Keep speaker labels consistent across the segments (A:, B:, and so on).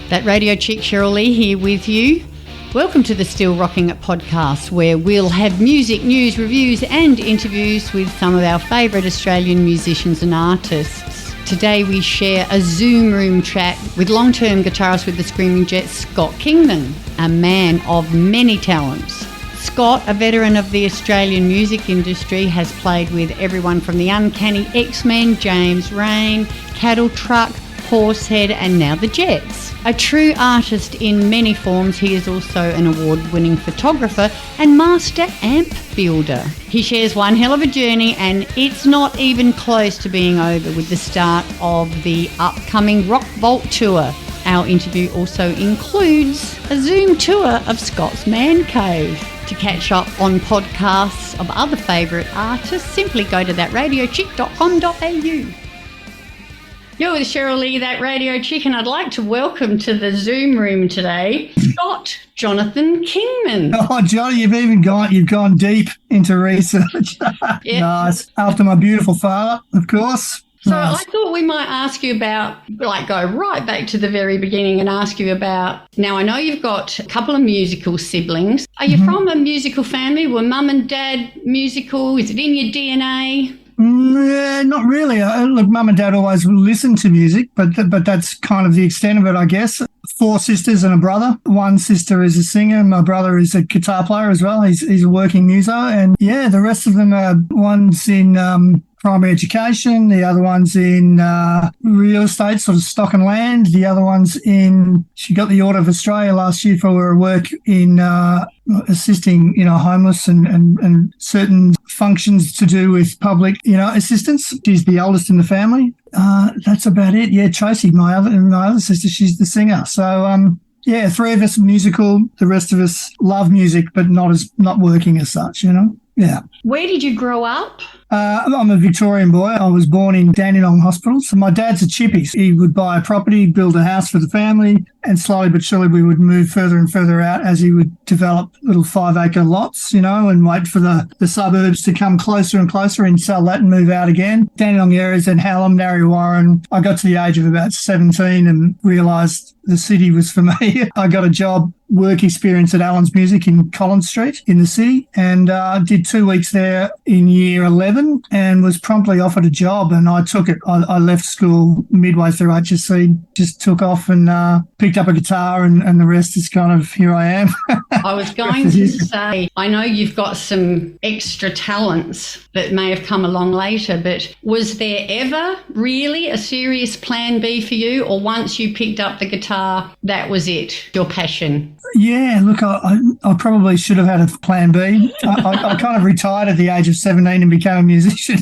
A: That radio chick Cheryl Lee here with you. Welcome to the Still Rocking It podcast, where we'll have music, news, reviews and interviews with some of our favourite Australian musicians and artists. Today we share a Zoom room chat with long-term guitarist with the Screaming Jets, Scott Kingman, a man of many talents. Scott, a veteran of the Australian music industry, has played with everyone from the Uncanny X-Men, James, Reyne, Cattletruck, Horsehead and now the Jets. A true artist in many forms, he is also an award-winning photographer and master amp builder. He shares one hell of a journey and it's not even close to being over with the start of the upcoming Rock Vault tour. Our interview also includes a Zoom tour of Scott's man cave. To catch up on podcasts of other favourite artists, simply go to thatradiochick.com.au. You're with Cheryl Lee, That Radio Chick, and I'd like to welcome to the Zoom room today, Scott Jonathan Kingman.
B: Oh, Johnny, you've gone deep into research.
A: Yeah.
B: Nice. After my beautiful father, of course.
A: So
B: Nice.
A: I thought we might ask you about, go right back to the very beginning and ask you about, now I know you've got a couple of musical siblings. Are you from a musical family? Were mum and dad musical? Is it in your DNA?
B: Not really. Look, mum and dad always listened to music, but that's kind of the extent of it, I guess. 4 sisters and a brother. One sister is a singer. My brother is a guitar player as well. He's a working muso. And, yeah, the rest of them are one's in primary education. The other one's in real estate, sort of stock and land. The other one's she got the Order of Australia last year for her work in assisting, homeless and certain functions to do with public, assistance. She's the oldest in the family. That's about it. Yeah, Tracy, my other sister, she's the singer. So, 3 of us are musical. The rest of us love music, but not working as such, Yeah.
A: Where did you grow up?
B: I'm a Victorian boy. I was born in Dandenong Hospital. So my dad's a chippy. He would buy a property, build a house for the family, and slowly but surely we would move further and further out as he would develop little 5-acre lots, and wait for the suburbs to come closer and closer and sell that and move out again. Dandenong areas and Hallam, Narre Warren. I got to the age of about 17 and realised the city was for me. I got a job, work experience at Allen's Music in Collins Street in the city and did 2 weeks there in year 11 and was promptly offered a job and I took it. I left school midway through HSC, just took off and picked up a guitar and the rest is kind of here I am.
A: I was going to say, I know you've got some extra talents that may have come along later, but was there ever really a serious plan B for you, or once you picked up the guitar, that was it, your passion?
B: Yeah, look, I probably should have had a plan B. I kind of retired at the age of 17 and became a musician.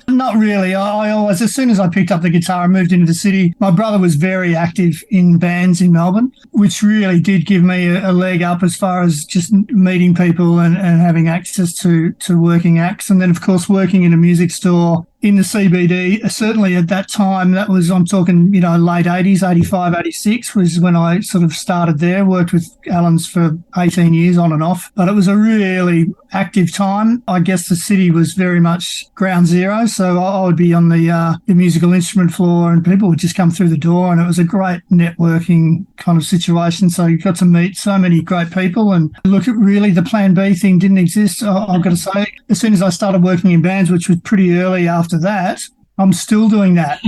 B: Not really. I always, as soon as I picked up the guitar and moved into the city, my brother was very active in bands in Melbourne, which really did give me a leg up as far as just meeting people and having access to working acts. And then, of course, working in a music store in the CBD, certainly at that time, that was, I'm talking, late 80s, 85, 86 was when I sort of started there, worked with Allen's for 18 years on and off. But it was a really active time. I guess the city was very much ground zero. So I would be on the musical instrument floor and people would just come through the door and it was a great networking kind of situation. So you got to meet so many great people and look at really the plan B thing didn't exist. I've got to say, as soon as I started working in bands, which was pretty early after that, I'm still doing that.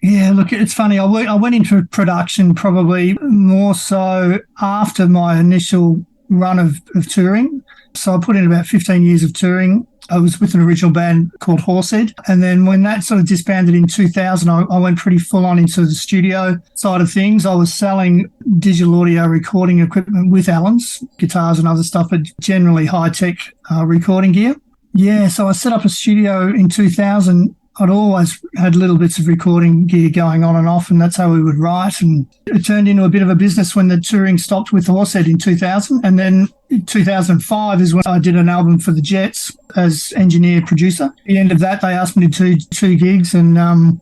B: It's funny. I went into production probably more so after my initial run of touring. So I put in about 15 years of touring. I was with an original band called Horsehead. And then when that sort of disbanded in 2000, I went pretty full on into the studio side of things. I was selling digital audio recording equipment with Allen's, guitars and other stuff, but generally high-tech recording gear. Yeah, so I set up a studio in 2000. I'd always had little bits of recording gear going on and off, and that's how we would write. And it turned into a bit of a business when the touring stopped with Horsehead in 2000. And then in 2005 is when I did an album for the Jets as engineer-producer. At the end of that, they asked me to do 2 gigs and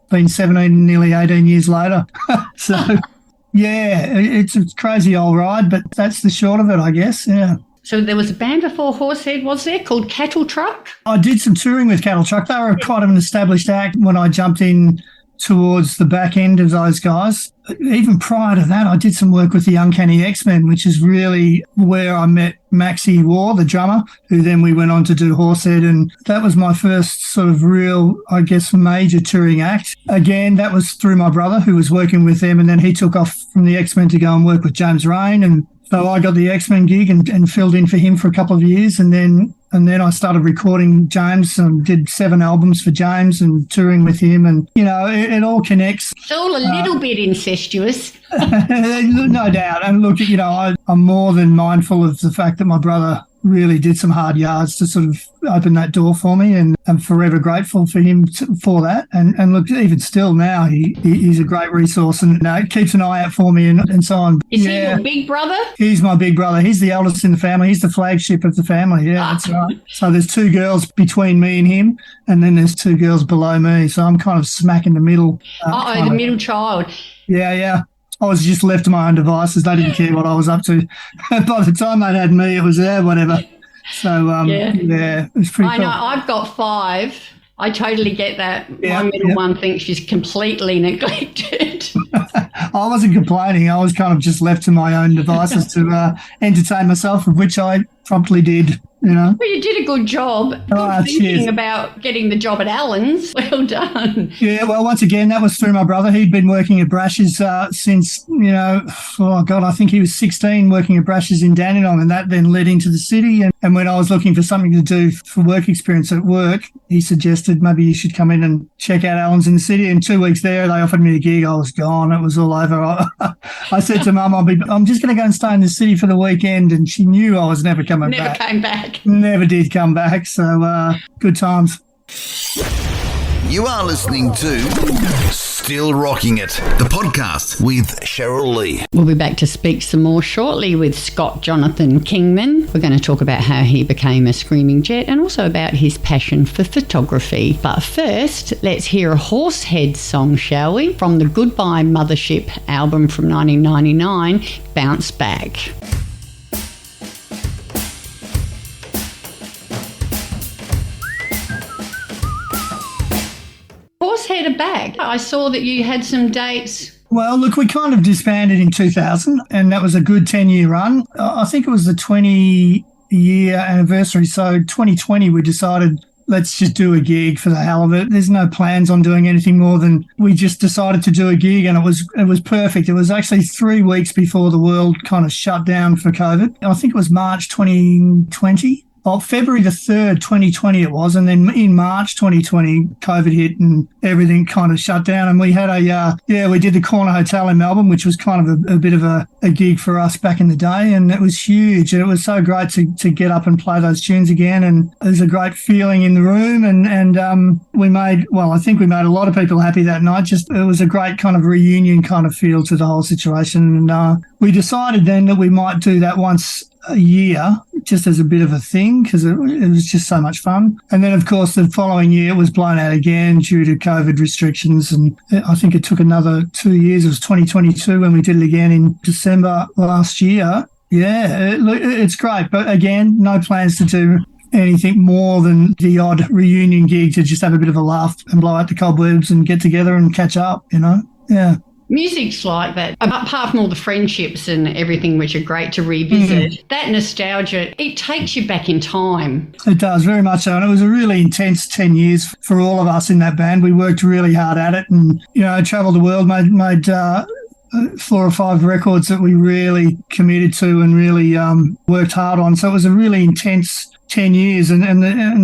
B: been 17, nearly 18 years later. So, yeah, it's a crazy old ride, but that's the short of it, I guess, yeah.
A: So there was a band before Horsehead, was there, called Cattletruck?
B: I did some touring with Cattletruck. They were quite an established act when I jumped in towards the back end of those guys. Even prior to that, I did some work with the Uncanny X-Men, which is really where I met Maxie War, the drummer, who then we went on to do Horsehead. And that was my first sort of real, I guess, major touring act. Again, that was through my brother who was working with them. And then he took off from the X-Men to go and work with James Reyne. And so I got the X-Men gig and filled in for him for a couple of years. And then I started recording James and did 7 albums for James and touring with him. And, you know, it all connects.
A: It's all a little bit incestuous.
B: No doubt. And look, you know, I'm more than mindful of the fact that my brother really did some hard yards to sort of open that door for me, and I'm forever grateful for him for that. And look, even still now, he's a great resource and keeps an eye out for me and so on.
A: Is he your big brother?
B: He's my big brother. He's the eldest in the family. He's the flagship of the family. Yeah, that's right. So there's 2 girls between me and him, and then there's 2 girls below me. So I'm kind of smack in the middle.
A: The middle child.
B: Yeah. I was just left to my own devices. They didn't care what I was up to. By the time they'd had me, it was whatever. So, it was pretty cool.
A: I know. I've got 5. I totally get that. My middle one thinks she's completely neglected.
B: I wasn't complaining. I was kind of just left to my own devices to entertain myself, of which I promptly did. You know?
A: Well, you did a good job. Good thinking about getting the job at Allen's. Well done.
B: Yeah, well, once again, that was through my brother. He'd been working at Brash's since, you know, I think he was 16 working at Brash's in Dandenong, and that then led into the city. And when I was looking for something to do for work experience at work, he suggested maybe you should come in and check out Allen's in the city. And 2 weeks there, they offered me a gig. I was gone. It was all over. I said to Mum, I'm just going to go and stay in the city for the weekend. And she knew I was never coming back.
A: Never came back.
B: Never did come back, so good times.
C: You are listening to Still Rocking It, the podcast with Cheryl Lee.
A: We'll be back to speak some more shortly with Scott Jonathan Kingman. We're going to talk about how he became a screaming jet and also about his passion for photography. But first, let's hear a Horsehead song, shall we? From the Goodbye Mothership album from 1999, Bounce Back. Horsehead are back. I saw that you had some dates.
B: Well, look, we kind of disbanded in 2000, and that was a good 10-year run. I think it was the 20-year anniversary. So 2020, we decided, let's just do a gig for the hell of it. There's no plans on doing anything more than we just decided to do a gig, and it was perfect. It was actually 3 weeks before the world kind of shut down for COVID. I think it was March 2020. February the 3rd, 2020 it was, and then in March 2020, COVID hit and everything kind of shut down. And we had we did the Corner Hotel in Melbourne, which was kind of a bit of a gig for us back in the day, and it was huge. And it was so great to get up and play those tunes again, and it was a great feeling in the room. And I think we made a lot of people happy that night. Just it was a great kind of reunion kind of feel to the whole situation. And we decided then that we might do that once a year, just as a bit of a thing, because it was just so much fun. And then, of course, the following year it was blown out again due to COVID restrictions, and I think it took another 2 years. It was 2022 when we did it again in December last year. Yeah, it's great. But again, no plans to do anything more than the odd reunion gig to just have a bit of a laugh and blow out the cobwebs and get together and catch up, you know? Yeah.
A: Music's like that. Apart from all the friendships and everything, which are great to revisit, that nostalgia, it takes you back in time.
B: It does, very much so. And it was a really intense 10 years for all of us in that band. We worked really hard at it and, you know, travelled the world, made 4 or 5 records that we really committed to and really worked hard on. So it was a really intense 10 years, and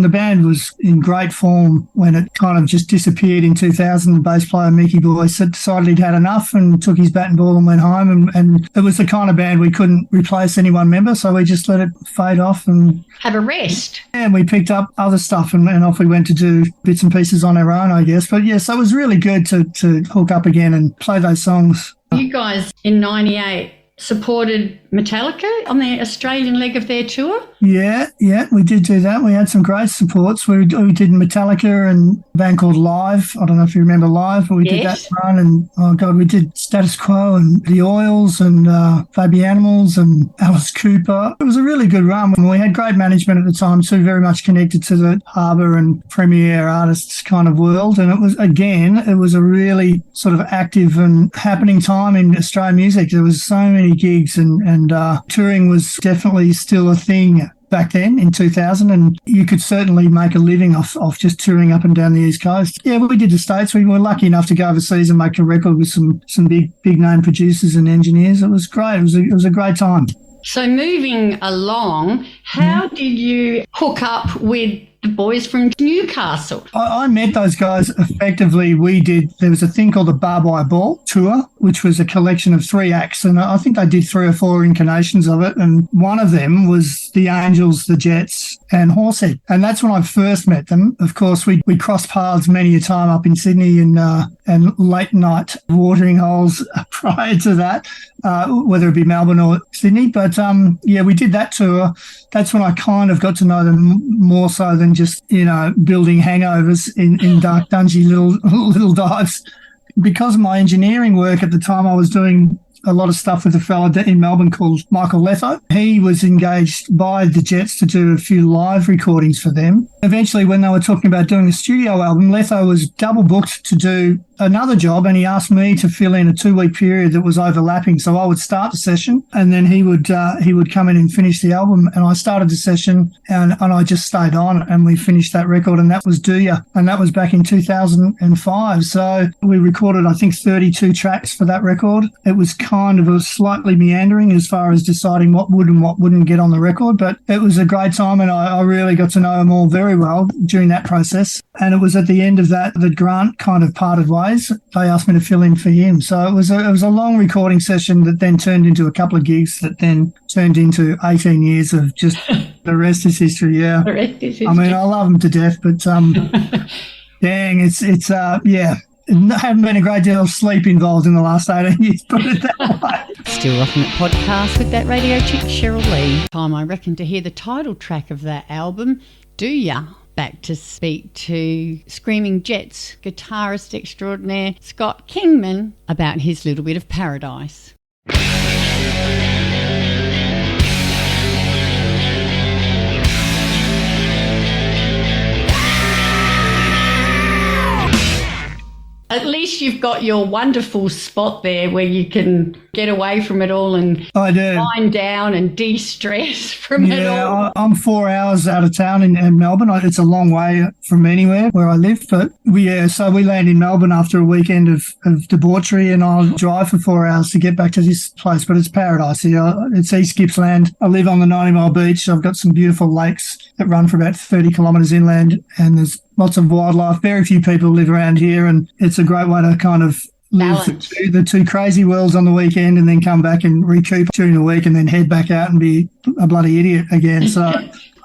B: the band was in great form when it kind of just disappeared in 2000. The bass player, Mickey Boy, decided he'd had enough and took his bat and ball and went home. And it was the kind of band we couldn't replace any one member, so we just let it fade off and
A: have a rest.
B: And we picked up other stuff and off we went to do bits and pieces on our own, I guess. But, yeah, so it was really good to hook up again and play those songs.
A: You guys in 98 supported Metallica on the Australian leg of their tour?
B: Yeah, we did do that. We had some great supports. We did Metallica and a band called Live. I don't know if you remember Live, but we did that run. And, oh, God, we did Status Quo and The Oils and Baby Animals and Alice Cooper. It was a really good run. We had great management at the time too, very much connected to the Harbour and Premier artists kind of world. And it was a really sort of active and happening time in Australian music. There was so many gigs and touring was definitely still a thing back then in 2000, and you could certainly make a living off just touring up and down the East Coast. Yeah, we did the States. We were lucky enough to go overseas and make a record with some big name producers and engineers. It was great. It was a great time.
A: So moving along, how did you hook up with the boys from Newcastle?
B: I met those guys effectively. There was a thing called the Barbed Wire Ball Tour, which was a collection of 3 acts, and I think they did 3 or 4 incarnations of it, and one of them was the Angels, the Jets, and Horsehead. And that's when I first met them. Of course, we crossed paths many a time up in Sydney and late night watering holes prior to that, whether it be Melbourne or Sydney. But we did that tour. That's when I kind of got to know them more so than just, building hangovers in dark, dungy little dives. Because of my engineering work at the time, I was doing a lot of stuff with a fella in Melbourne called Michael Letho. He was engaged by the Jets to do a few live recordings for them. Eventually, when they were talking about doing a studio album, Letho was double booked to do another job, and he asked me to fill in a 2-week period that was overlapping. So I would start the session, and then he would come in and finish the album. And I started the session, and I just stayed on, and we finished that record, and that was Do Ya, and that was back in 2005. So we recorded, I think, 32 tracks for that record. It was kind of a slightly meandering as far as deciding what would and what wouldn't get on the record, but it was a great time, and I really got to know them all very well during that process. And it was at the end of that Grant kind of parted ways. They asked me to fill in for him. So it was a long recording session that then turned into a couple of gigs that then turned into 18 years of just the rest is history. Yeah.
A: The rest is history.
B: I mean, I love them to death, but dang, it's It hasn't been a great deal of sleep involved in the last 18 years, put it that way.
A: Still Rockin' It podcast with that radio chick Cheryl Lee. Time, I reckon, to hear the title track of that album, Do Ya? Back to speak to Screaming Jets guitarist extraordinaire Scott Kingman about his little bit of paradise. At least you've got your wonderful spot there where you can get away from it all and wind down and de-stress from it all.
B: Yeah, I'm 4 hours out of town in Melbourne. It's a long way from anywhere where I live. But so we land in Melbourne after a weekend of debauchery, and I'll drive for 4 hours to get back to this place. But it's paradise here. It's East Gippsland. I live on the 90-mile beach. I've got some beautiful lakes that run for about 30 kilometres inland, and there's lots of wildlife. Very few people live around here, and it's a great way to kind of live the two crazy worlds on the weekend and then come back and recoup during the week and then head back out and be a bloody idiot again. So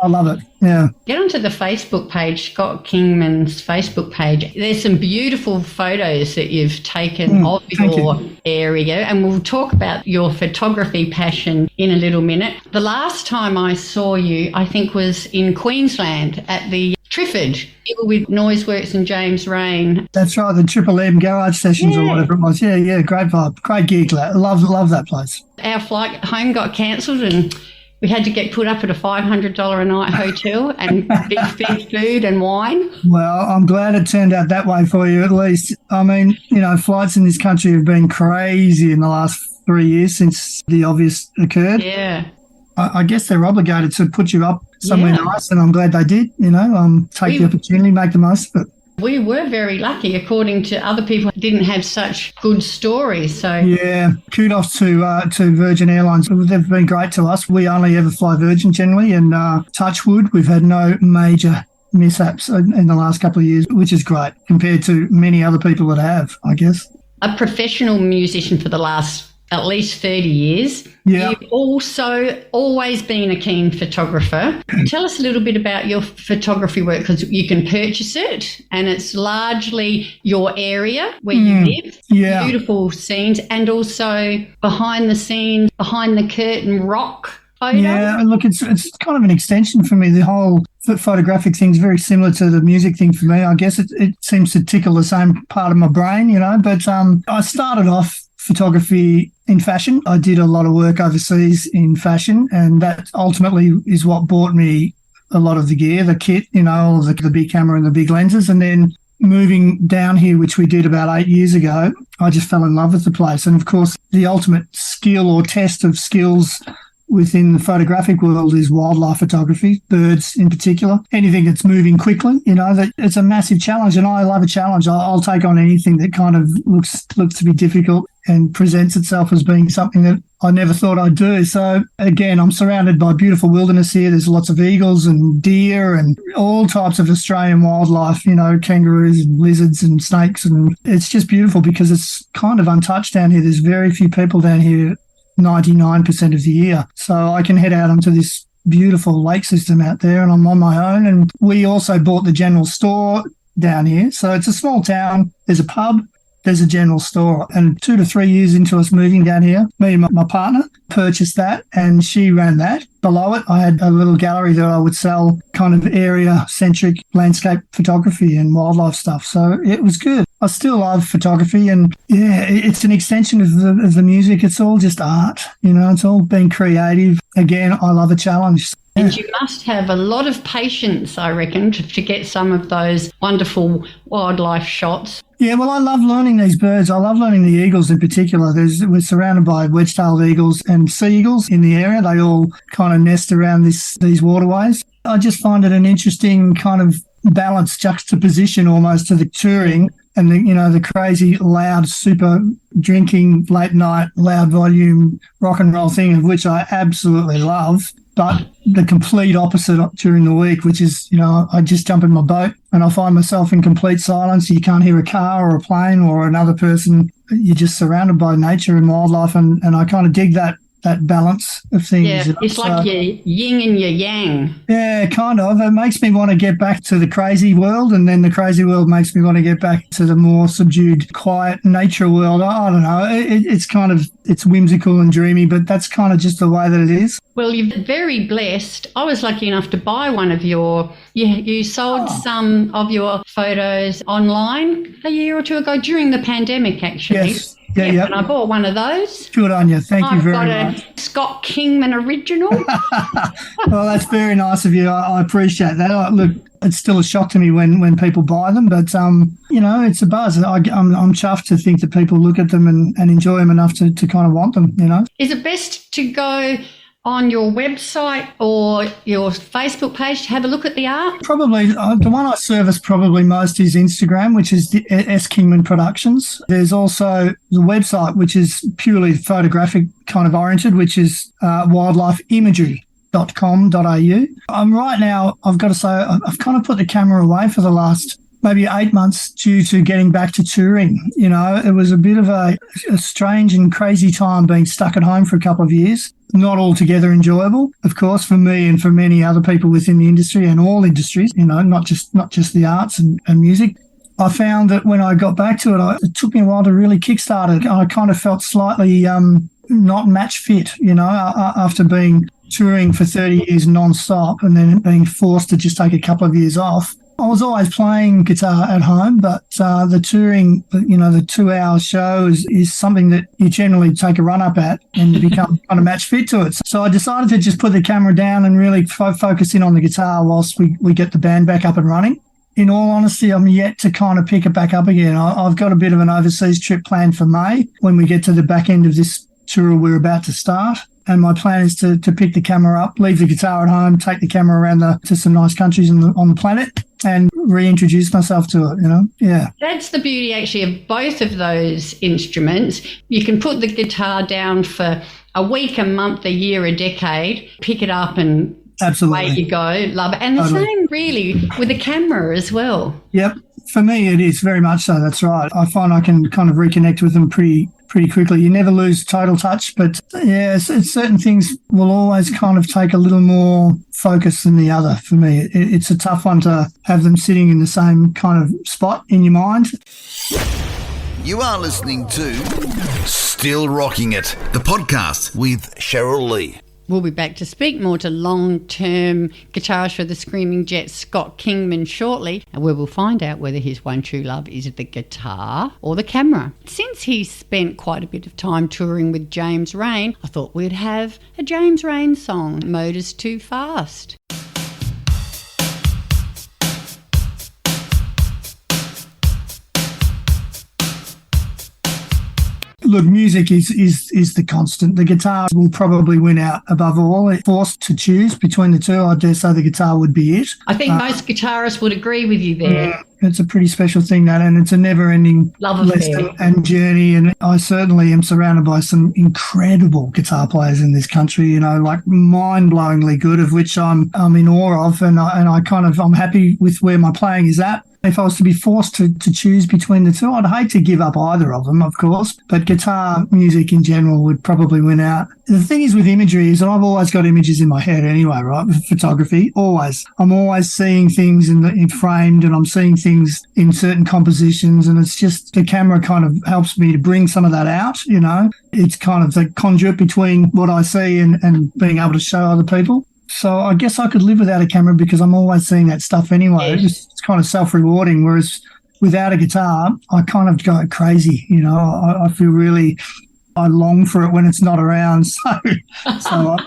B: I love it. Yeah.
A: Get onto the Facebook page, Scott Kingman's Facebook page. There's some beautiful photos that you've taken of your area, and we'll talk about your photography passion in a little minute. The last time I saw you, I think, was in Queensland at the Trifford. You were with Noiseworks and James Reyne.
B: That's right, the Triple M garage sessions or whatever it was. Yeah, great vibe. Great gig. Love that place.
A: Our flight home got cancelled and we had to get put up at a $500 a night hotel and big fed food and wine.
B: Well, I'm glad it turned out that way for you at least. I mean, flights in this country have been crazy in the last 3 years since the obvious occurred.
A: Yeah.
B: I guess they're obligated to put you up somewhere nice, and I'm glad they did, take the opportunity, make the most of it.
A: We were very lucky, according to other people who didn't have such good stories. So
B: yeah, kudos to Virgin Airlines. They've been great to us. We only ever fly Virgin generally, and touch wood, we've had no major mishaps in the last couple of years, which is great compared to many other people that have, I guess.
A: A professional musician for the last at least 30 years.
B: Yeah.
A: You've also always been a keen photographer. Tell us a little bit about your photography work, because you can purchase it and it's largely your area where you live.
B: Yeah.
A: Beautiful scenes, and also behind the scenes, behind the curtain rock photo.
B: Yeah, look, it's kind of an extension for me. The whole photographic thing is very similar to the music thing for me. I guess it seems to tickle the same part of my brain, you know. But I started off photography in fashion. I did a lot of work overseas in fashion, and that ultimately is what bought me a lot of the gear, the kit, you know, all the big camera and the big lenses. And then moving down here, which we did about 8 years ago, I just fell in love with the place. And of course, the ultimate skill or test of skills within the photographic world is wildlife photography, birds in particular, anything that's moving quickly, you know, that it's a massive challenge, and I love a challenge. I'll take on anything that kind of looks to be difficult and presents itself as being something that I never thought I'd do. So again, I'm surrounded by beautiful wilderness here. There's lots of eagles and deer and all types of Australian wildlife, you know, kangaroos and lizards and snakes, and it's just beautiful because it's kind of untouched down here. There's very few people down here 99% of the year. So I can head out onto this beautiful lake system out there, and I'm on my own. And we also bought the general store down here. So it's a small town. There's a pub, there's a general store. And 2 to 3 years into us moving down here, me and my partner purchased that, and she ran that. Below it, I had a little gallery that I would sell kind of area-centric landscape photography and wildlife stuff. So it was good. I still love photography, and yeah, it's an extension of the music. It's all just art, you know, it's all being creative. Again, I love a challenge.
A: And you must have a lot of patience, I reckon, to get some of those wonderful wildlife shots.
B: Yeah, well, I love learning these birds. I love learning the eagles in particular. We're surrounded by wedge-tailed eagles and sea eagles in the area. They all kind of nest around these waterways. I just find it an interesting kind of balanced juxtaposition almost to the touring and the crazy loud, super drinking, late night, loud volume rock and roll thing, of which I absolutely love. But the complete opposite during the week, which is, you know, I just jump in my boat and I find myself in complete silence. You can't hear a car or a plane or another person. You're just surrounded by nature and wildlife, and I kind of dig that balance of things.
A: Yeah, it's like your yin and your yang.
B: Yeah, kind of. It makes me want to get back to the crazy world, and then the crazy world makes me want to get back to the more subdued, quiet nature world. I don't know. It's whimsical and dreamy, but that's kind of just the way that it is.
A: Well, you're very blessed. I was lucky enough to buy one of you sold some of your photos online a year or two ago during the pandemic, actually.
B: Yes. Yeah.
A: And I bought one of those.
B: Good on you. Thank you very much.
A: I've got a Scott Kingman original.
B: Well, that's very nice of you. I appreciate that. Look, it's still a shock to me when people buy them, but it's a buzz. I'm chuffed to think that people look at them and enjoy them enough to kind of want them. You know,
A: is it best to go on your website or your Facebook page to have a look at the art?
B: Probably the one I service probably most is Instagram, which is the S Kingman Productions. There's also the website, which is purely photographic kind of oriented, which is wildlifeimagery.com.au. Right now, I've got to say, I've kind of put the camera away for the last maybe 8 months due to getting back to touring. You know, it was a bit of a strange and crazy time being stuck at home for a couple of years. Not altogether enjoyable, of course, for me and for many other people within the industry and all industries, you know, not just the arts and music. I found that when I got back to it, it took me a while to really kickstart it. I kind of felt slightly not match fit, you know, after being touring for 30 years non-stop and then being forced to just take a couple of years off. I was always playing guitar at home, but the touring, you know, the 2-hour show is something that you generally take a run-up at and become kind of match fit to it. So I decided to just put the camera down and really focus in on the guitar whilst we get the band back up and running. In all honesty, I'm yet to kind of pick it back up again. I've got a bit of an overseas trip planned for May when we get to the back end of this tour we're about to start. And my plan is to pick the camera up, leave the guitar at home, take the camera around to some nice countries on the planet and reintroduce myself to it, you know? Yeah.
A: That's the beauty, actually, of both of those instruments. You can put the guitar down for a week, a month, a year, a decade, pick it up and
B: absolutely,
A: away you go. Love it. And the same, really, with the camera as well.
B: Yep. For me, it is very much so. That's right. I find I can kind of reconnect with them pretty pretty quickly. You never lose total touch, but yeah, certain things will always kind of take a little more focus than the other for me. It's a tough one to have them sitting in the same kind of spot in your mind.
C: You are listening to Still Rocking It, the podcast with Cheryl Lee.
A: We'll be back to speak more to long-term guitarist for the Screaming Jets, Scott Kingman, shortly, and we will find out whether his one true love is the guitar or the camera. Since he's spent quite a bit of time touring with James Reyne, I thought we'd have a James Reyne song, Motor's Too Fast.
B: Look, music is the constant. The guitar will probably win out above all. If forced to choose between the two, I dare say the guitar would be it.
A: I think most guitarists would agree with you there.
B: It's a pretty special thing, that, and it's a never-ending
A: love
B: lesson and journey. And I certainly am surrounded by some incredible guitar players in this country, you know, like mind-blowingly good, of which I'm in awe of, and I'm happy with where my playing is at. If I was to be forced to choose between the two, I'd hate to give up either of them, of course, but guitar music in general would probably win out. The thing is with imagery is that I've always got images in my head anyway, right? With photography, always. I'm always seeing things in framed, and I'm seeing things in certain compositions, and it's just the camera kind of helps me to bring some of that out, you know. It's kind of the conduit between what I see and being able to show other people. So I guess I could live without a camera because I'm always seeing that stuff anyway.
A: Yes.
B: It's kind of self-rewarding, whereas without a guitar, I kind of go crazy, you know. I feel really, I long for it when it's not around. So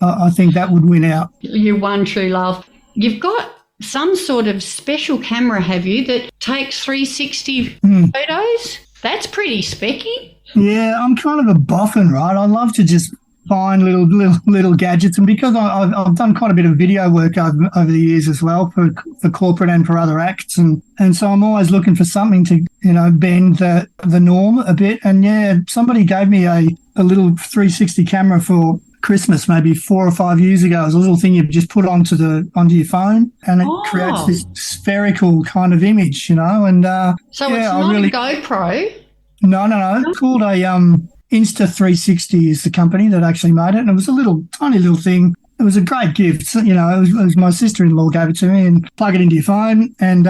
B: I think that would win out.
A: Your one true love. You've got some sort of special camera, have you, that takes 360 photos? That's pretty specky.
B: Yeah, I'm kind of a boffin, right? I love to just find little gadgets, and because I've done quite a bit of video work over the years as well for corporate and for other acts, and so I'm always looking for something to, you know, bend the norm a bit. And yeah, somebody gave me a little 360 camera for Christmas maybe 4 or 5 years ago. It's a little thing you just put onto your phone, and it creates this spherical kind of image, you know. And
A: so yeah, it's not a GoPro.
B: No. It's called a Insta360 is the company that actually made it, and it was a tiny little thing. It was a great gift. You know, it was my sister-in-law gave it to me, and plug it into your phone, and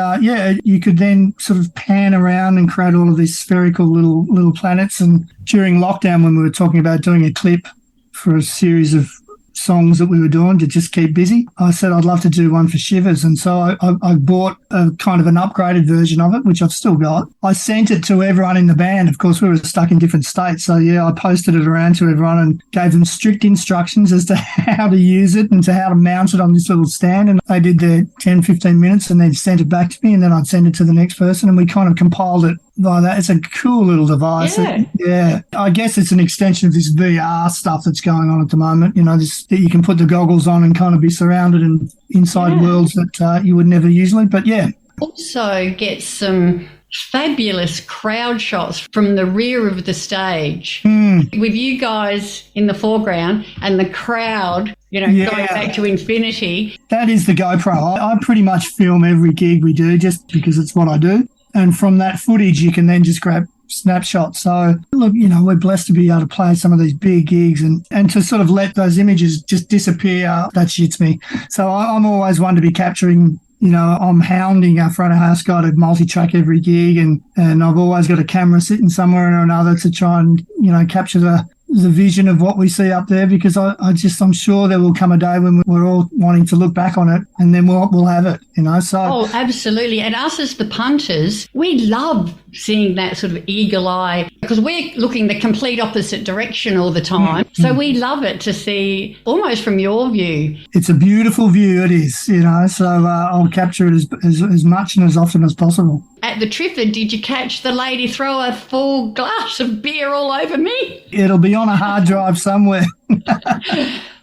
B: you could then sort of pan around and create all of these spherical little planets. And during lockdown, when we were talking about doing a clip for a series of songs that we were doing to just keep busy, I said I'd love to do one for Shivers, and so I bought a kind of an upgraded version of it, which I've still got. I sent it to everyone in the band. Of course, we were stuck in different states, so yeah, I posted it around to everyone and gave them strict instructions as to how to use it and to how to mount it on this little stand, and they did their 10-15 minutes and then sent it back to me, and then I'd send it to the next person, and we kind of compiled it by that. It's a cool little device. Yeah. I guess it's an extension of this VR stuff that's going on at the moment, you know, that you can put the goggles on and kind of be surrounded in inside worlds that you would never usually. But yeah. Also
A: get some fabulous crowd shots from the rear of the stage with you guys in the foreground and the crowd, you know, going back to infinity. That is the GoPro.
B: I pretty much film every gig we do just because it's what I do. And from that footage, you can then just grab snapshots. So, look, you know, we're blessed to be able to play some of these big gigs and to sort of let those images just disappear, that shits me. So I'm always one to be capturing, you know, I'm hounding our front of house guy to multi-track every gig, and I've always got a camera sitting somewhere or another to try and, you know, capture the vision of what we see up there, because I'm sure there will come a day when we're all wanting to look back on it, and then we'll have it, you know. So
A: absolutely. And us as the punters, we love seeing that sort of eagle eye, because we're looking the complete opposite direction all the time. So we love it to see almost from your view.
B: It's a beautiful view, it is, you know. So I'll capture it as much and as often as possible.
A: At the Triffid, did you catch the lady throw a full glass of beer all over me?
B: It'll be on a hard drive somewhere.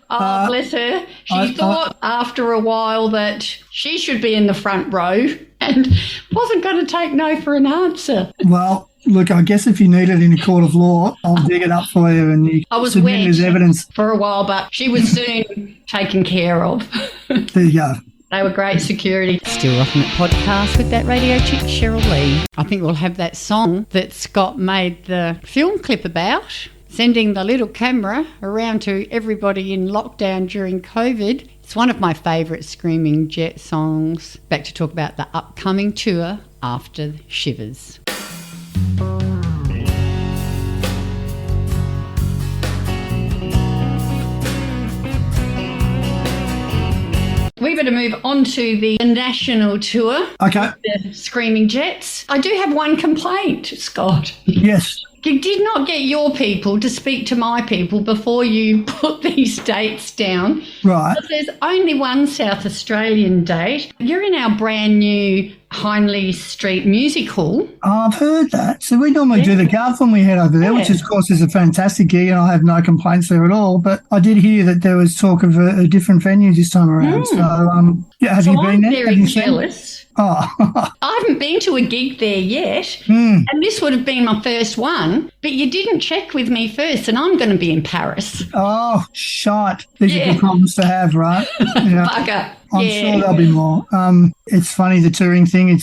A: Oh, bless her. She thought after a while that she should be in the front row and wasn't going to take no for an answer.
B: Well, look, I guess if you need it in a court of law, I'll dig it up for you and you submit it as evidence.
A: For a while, but she was soon taken care of.
B: There you go.
A: They were great security. Still Rocking It podcast with that radio chick, Cheryl Lee. I think we'll have that song that Scott made the film clip about, sending the little camera around to everybody in lockdown during COVID. It's one of my favourite Screaming Jet songs. Back to talk about the upcoming tour after Shivers. We better move on to the national tour.
B: Okay.
A: The Screaming Jets. I do have one complaint, Scott.
B: Yes.
A: You did not get your people to speak to my people before you put these dates down.
B: Right.
A: But there's only one South Australian date. You're in our brand new Hindley Street Music Hall.
B: I've heard that. So we normally do the Garth when we head over there, which of course is a fantastic gig, and I have no complaints there at all. But I did hear that there was talk of a different venue this time around. So have you been there?
A: I'm very jealous.
B: Oh.
A: I haven't been to a gig there yet, and this would have been my first one, but you didn't check with me first, and I'm going to be in Paris.
B: Oh, shite. These are good problems to have, right? Yeah.
A: Bugger.
B: I'm sure there'll be more. It's funny, the touring thing, it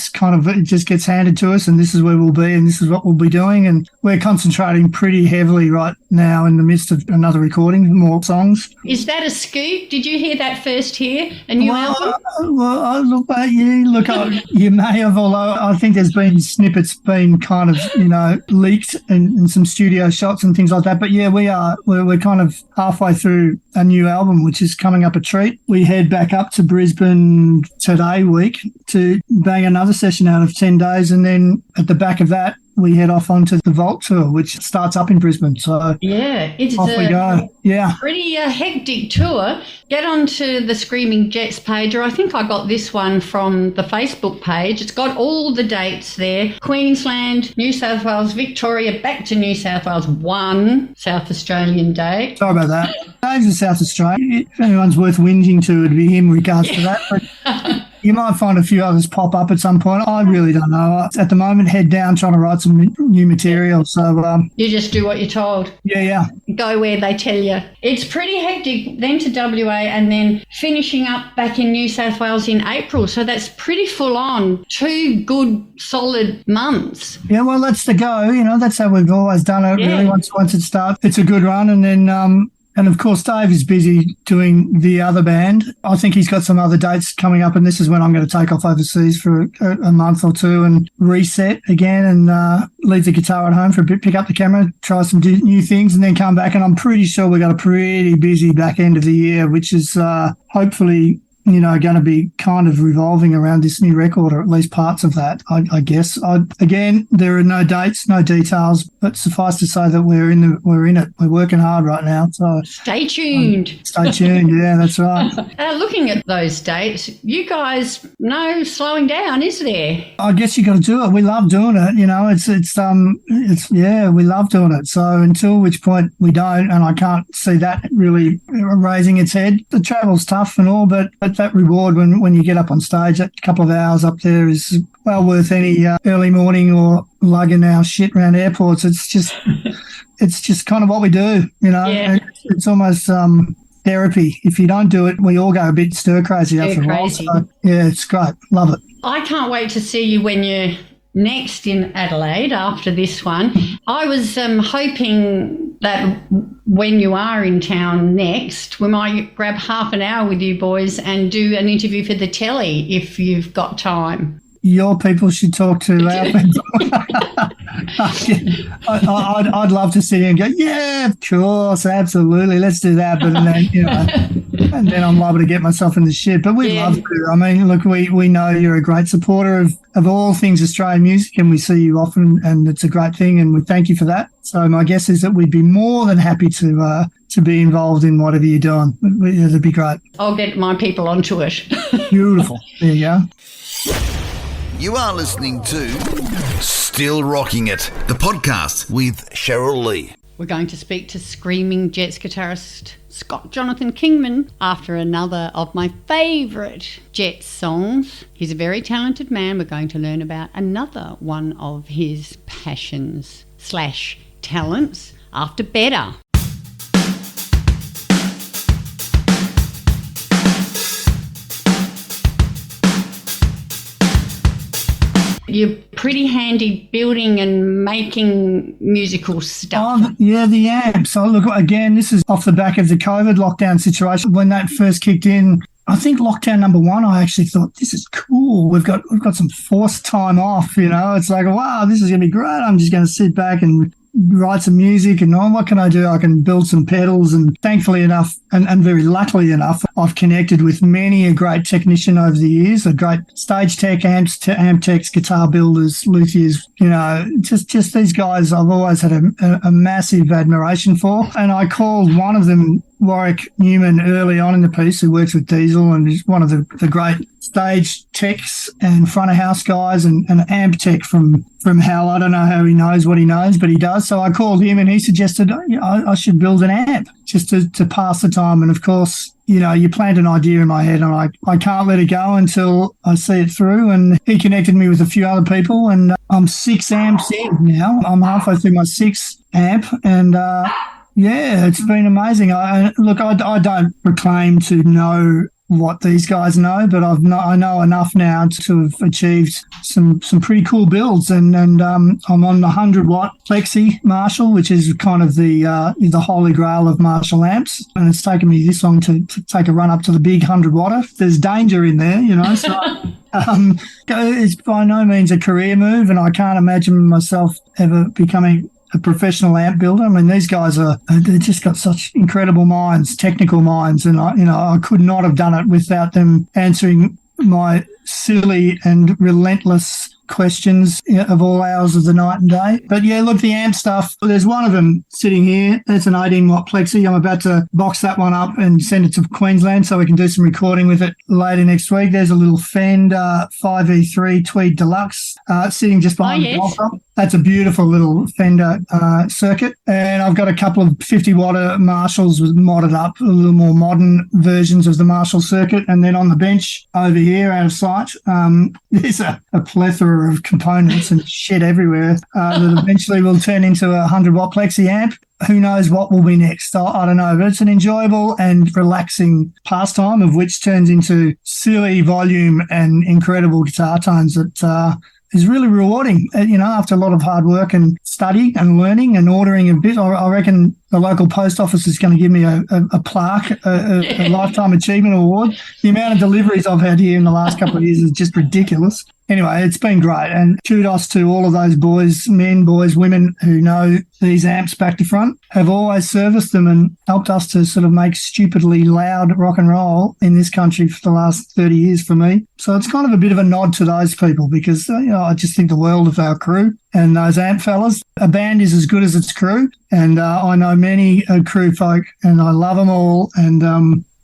B: just gets handed to us, and this is where we'll be and this is what we'll be doing. And we're concentrating pretty heavily right now in the midst of another recording, more songs.
A: Is that a scoop? Did you hear that first here? A new album?
B: Well, I look at you. Look, you may have, although I think there's been snippets being kind of, leaked in some studio shots and things like that. But yeah, we're kind of halfway through a new album, which is coming up a treat. We head back up to Brisbane today week to bang another session out of 10 days. And then at the back of that, we head off onto the Vault Tour, which starts up in Brisbane. So
A: yeah, it's
B: off we go. Yeah.
A: Pretty hectic tour. Get onto the Screaming Jets page, or I think I got this one from the Facebook page. It's got all the dates there. Queensland, New South Wales, Victoria, back to New South Wales, one South Australian date.
B: Sorry about that. Dave's in South Australia. If anyone's worth whinging to, it'd be him in regards to that. But you might find a few others pop up at some point. I really don't know. At the moment, head down trying to write some new material. So
A: you just do what you're told.
B: Yeah.
A: Go where they tell you. It's pretty hectic. Then to WA and then finishing up back in New South Wales in April. So that's pretty full on. 2 good, solid months.
B: Yeah, well, that's the go. That's how we've always done it. Yeah. Really, once it starts, it's a good run, and then. And, of course, Dave is busy doing the other band. I think he's got some other dates coming up, and this is when I'm going to take off overseas for a month or two and reset again and leave the guitar at home for a bit, pick up the camera, try some new things, and then come back. And I'm pretty sure we've got a pretty busy back end of the year, which is hopefully going to be kind of revolving around this new record, or at least parts of that, I guess. Again, there are no dates, no details, but suffice to say that we're in it. We're working hard right now. So
A: stay tuned.
B: Stay tuned. Yeah, that's right.
A: Looking at those dates, you guys, no slowing down, is there?
B: I guess you got to do it. We love doing it. We love doing it. So until which point we don't, and I can't see that really raising its head. The travel's tough and all, but that reward when you get up on stage, that couple of hours up there is well worth any early morning or lugging our shit around airports. It's just kind of what we do,
A: Yeah.
B: It's almost therapy. If you don't do it, we all go a bit stir crazy after a while. So, yeah, it's great. Love it.
A: I can't wait to see you when you're next in Adelaide after this one. I was hoping that when you are in town next, we might grab half an hour with you boys and do an interview for the telly if you've got time.
B: Your people should talk to our people. I'd love to sit here and go, yeah, of course, absolutely, let's do that. But then, and then I'm liable to get myself in the shit. But we love to. I mean, look, we know you're a great supporter of all things Australian music, and we see you often, and it's a great thing, and we thank you for that. So my guess is that we'd be more than happy to be involved in whatever you're doing. It'd be great.
A: I'll get my people onto it.
B: Beautiful. There you go.
C: You are listening to Still Rocking It, the podcast with Cheryl Lee.
A: We're going to speak to Screaming Jets guitarist Scott Kingman after another of my favourite Jets songs. He's a very talented man. We're going to learn about another one of his passions/talents after Better. You're pretty handy building and making musical stuff.
B: Yeah, the amps. So look, again, this is off the back of the COVID lockdown situation. When that first kicked in, I think lockdown number one, I actually thought, this is cool. We've got some forced time off, It's like, wow, this is going to be great. I'm just going to sit back and write some music and what can I do? I can build some pedals, and thankfully enough and very luckily enough, I've connected with many a great technician over the years, a great stage tech, amp techs, guitar builders, luthiers, just these guys I've always had a massive admiration for. And I called one of them Warwick Newman early on in the piece, who works with Diesel and is one of the great stage techs and front of house guys and amp tech from hell. I don't know how he knows what he knows, but he does. So I called him and he suggested I should build an amp just to pass the time. And of course, you plant an idea in my head and I can't let it go until I see it through. And he connected me with a few other people, and I'm 6 amps in now. I'm halfway through my 6th amp, and yeah, it's been amazing. I don't proclaim to know what these guys know, but I know enough now to have achieved some pretty cool builds. And I'm on the 100-watt Plexi Marshall, which is kind of the holy grail of Marshall amps. And it's taken me this long to take a run up to the big 100-watter. There's danger in there, So it's by no means a career move, and I can't imagine myself ever becoming a professional amp builder. I mean, these guys they've just got such incredible minds, technical minds, and I could not have done it without them answering my silly and relentless questions of all hours of the night and day. But yeah, look, the amp stuff, there's one of them sitting here. It's an 18-watt Plexi. I'm about to box that one up and send it to Queensland so we can do some recording with it later next week. There's a little Fender 5E3 Tweed Deluxe sitting just behind the laptop. That's a beautiful little Fender circuit. And I've got a couple of 50-watt Marshalls with modded up, a little more modern versions of the Marshall circuit. And then on the bench over here, out of sight, there's a plethora of components and shit everywhere that eventually will turn into a 100-watt Plexi amp. Who knows what will be next? I don't know, but it's an enjoyable and relaxing pastime, of which turns into silly volume and incredible guitar tones that is really rewarding. After a lot of hard work and study and learning and ordering a bit, I reckon the local post office is going to give me a plaque, a Lifetime Achievement Award. The amount of deliveries I've had here in the last couple of years is just ridiculous. Anyway, it's been great, and kudos to all of those boys, women who know these amps back to front, have always serviced them and helped us to sort of make stupidly loud rock and roll in this country for the last 30 years for me. So it's kind of a bit of a nod to those people, because I just think the world of our crew and those amp fellas. A band is as good as its crew, and I know many crew folk, and I love them all, and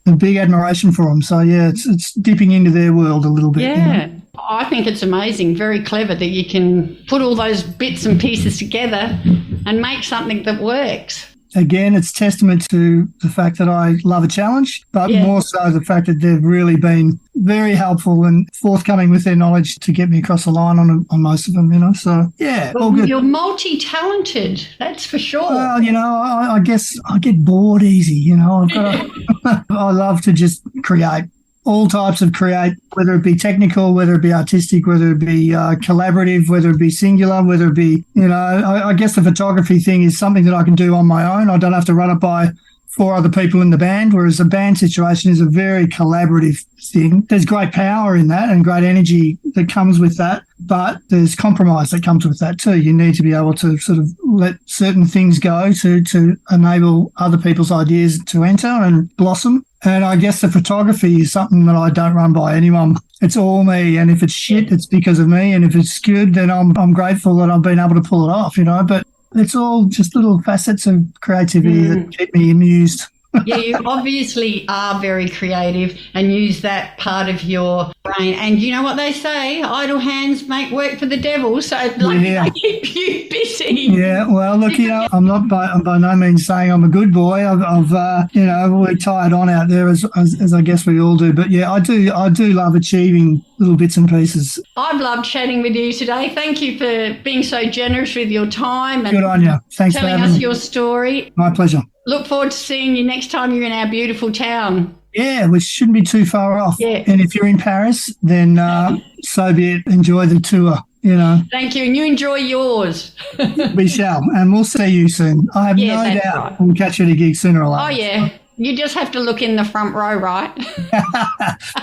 B: a big admiration for them. So yeah, it's dipping into their world a little bit.
A: Yeah. I think it's amazing, very clever that you can put all those bits and pieces together and make something that works.
B: Again, it's testament to the fact that I love a challenge, but more so the fact that they've really been very helpful and forthcoming with their knowledge to get me across the line on most of them, So, yeah, all good.
A: You're multi-talented, that's for sure.
B: Well, I guess I get bored easy, I've got I love to just create. All types of create, whether it be technical, whether it be artistic, whether it be collaborative, whether it be singular, whether it be, I guess the photography thing is something that I can do on my own. I don't have to run it by 4 other people in the band, whereas a band situation is a very collaborative thing. There's great power in that and great energy that comes with that, but there's compromise that comes with that too. You need to be able to sort of let certain things go to enable other people's ideas to enter and blossom. And I guess the photography is something that I don't run by anyone. It's all me. And if it's shit, it's because of me. And if it's good, then I'm grateful that I've been able to pull it off, But it's all just little facets of creativity that keep me amused.
A: Yeah, you obviously are very creative and use that part of your brain. And you know what they say, idle hands make work for the devil. So they keep you busy.
B: Yeah, well, look, I'm not by no means saying I'm a good boy. I've worked tired on out there as I guess we all do. But yeah, I do love achieving little bits and pieces.
A: I've loved chatting with you today. Thank you for being so generous with your time and
B: good on you. Thanks for
A: telling
B: having
A: us
B: me.
A: your story.
B: My pleasure.
A: Look forward to seeing you next time you're in our beautiful town.
B: Yeah, which shouldn't be too far off.
A: Yeah.
B: And if you're in Paris, then so be it. Enjoy the tour. you know.
A: Thank you, and you enjoy yours.
B: We shall, and we'll see you soon. I have no
A: that's
B: doubt
A: right.
B: we'll catch you at a gig sooner or later.
A: Oh, yeah. You just have to look in the front row, right?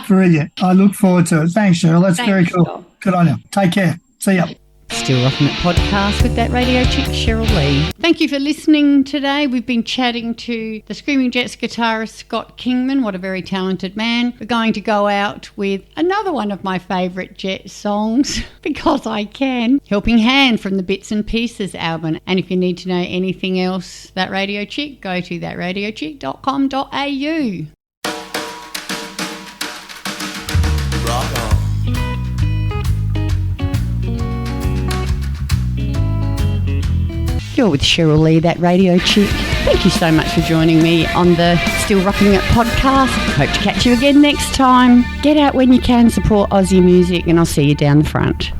B: Brilliant. I look forward to it. Thanks, Cheryl. That's
A: Thanks,
B: very cool.
A: Scott.
B: Good on you. Take care. See ya.
A: Still Rocking It podcast with that radio chick, Cheryl Lee. Thank you for listening today. We've been chatting to the Screaming Jets guitarist, Scott Kingman. What a very talented man. We're going to go out with another one of my favourite Jet songs, because I can. Helping Hand from the Bits and Pieces album. And if you need to know anything else, That Radio Chick, go to thatradiochick.com.au.
D: Rock on.
A: You're with Cheryl Lee, that radio chick. Thank you so much for joining me on the Still Rocking It podcast. Hope to catch you again next time. Get out when you can, support Aussie music, and I'll see you down the front.